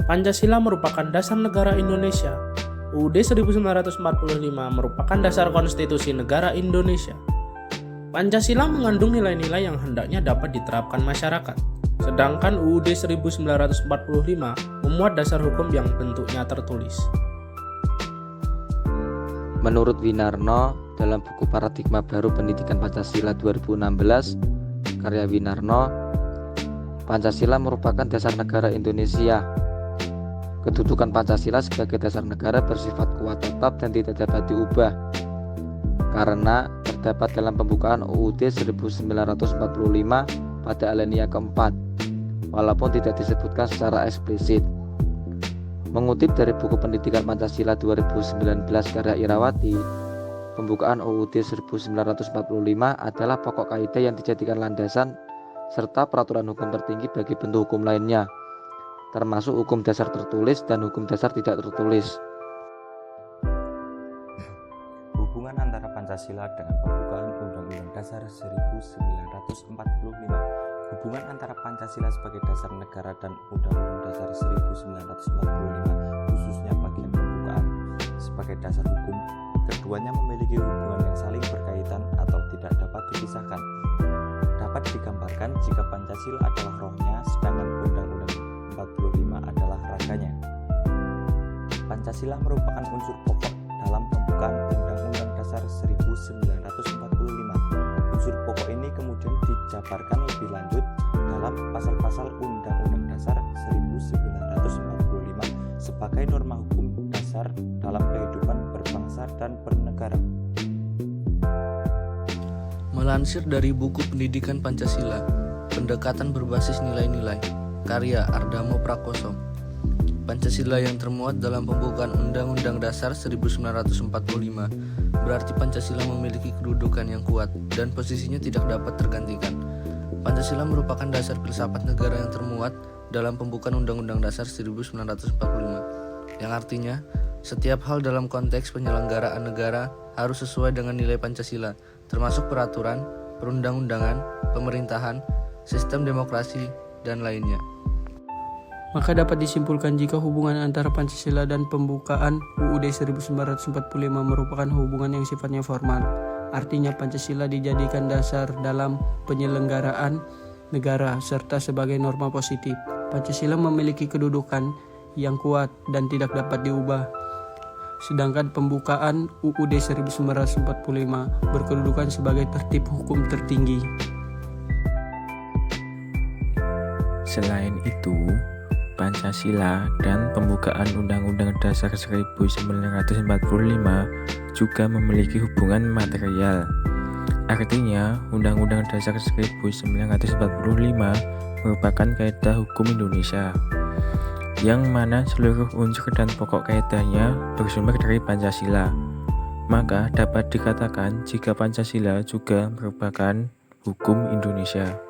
Pancasila merupakan dasar negara Indonesia. UUD 1945 merupakan dasar konstitusi negara Indonesia. Pancasila mengandung nilai-nilai yang hendaknya dapat diterapkan masyarakat. Sedangkan UUD 1945 memuat dasar hukum yang bentuknya tertulis. Menurut Winarno, dalam buku Paradigma Baru Pendidikan Pancasila 2016, karya Winarno, Pancasila merupakan dasar negara Indonesia. Kedudukan Pancasila sebagai dasar negara bersifat kuat tetap dan tidak dapat diubah, karena terdapat dalam pembukaan UUD 1945 pada alinea keempat, walaupun tidak disebutkan secara eksplisit. Mengutip dari buku Pendidikan Pancasila 2019 karya Irawati, pembukaan UUD 1945 adalah pokok kaidah yang dijadikan landasan serta peraturan hukum tertinggi bagi bentuk hukum lainnya, termasuk hukum dasar tertulis dan hukum dasar tidak tertulis. Hubungan antara Pancasila dengan pembukaan Undang-Undang Dasar 1945. Hubungan antara Pancasila sebagai dasar negara dan Undang-Undang Dasar 1945, khususnya bagian pembukaan sebagai dasar hukum, keduanya memiliki hubungan yang saling berkaitan atau tidak dapat dipisahkan. Dapat digambarkan jika Pancasila adalah rohnya, sedangkan Undang-Undang 45 adalah raganya. Pancasila merupakan unsur pokok dalam pembukaan Undang-Undang Dasar 1945. Unsur pokok ini kemudian dijabarkan lebih lanjut dalam pasal-pasal Undang-Undang Dasar 1945 sebagai norma hukum dasar dalam kehidupan berbangsa dan bernegara. Melansir dari buku Pendidikan Pancasila, Pendekatan Berbasis Nilai-Nilai, karya Ardhamo Prakoso, Pancasila yang termuat dalam pembukaan Undang-Undang Dasar 1945 berarti Pancasila memiliki kedudukan yang kuat dan posisinya tidak dapat tergantikan. Pancasila merupakan dasar filsafat negara yang termuat dalam pembukaan Undang-Undang Dasar 1945, yang artinya setiap hal dalam konteks penyelenggaraan negara harus sesuai dengan nilai Pancasila, termasuk peraturan, perundang-undangan, pemerintahan, sistem demokrasi, dan lainnya. Maka dapat disimpulkan jika hubungan antara Pancasila dan pembukaan UUD 1945 merupakan hubungan yang sifatnya formal. Artinya Pancasila dijadikan dasar dalam penyelenggaraan negara serta sebagai norma positif. Pancasila memiliki kedudukan yang kuat dan tidak dapat diubah. Sedangkan pembukaan UUD 1945 berkedudukan sebagai tertib hukum tertinggi. Selain itu, Pancasila dan pembukaan Undang-Undang Dasar 1945 juga memiliki hubungan material. Artinya, Undang-Undang Dasar 1945 merupakan kaidah hukum Indonesia, yang mana seluruh unsur dan pokok kaidahnya bersumber dari Pancasila. Maka dapat dikatakan jika Pancasila juga merupakan hukum Indonesia.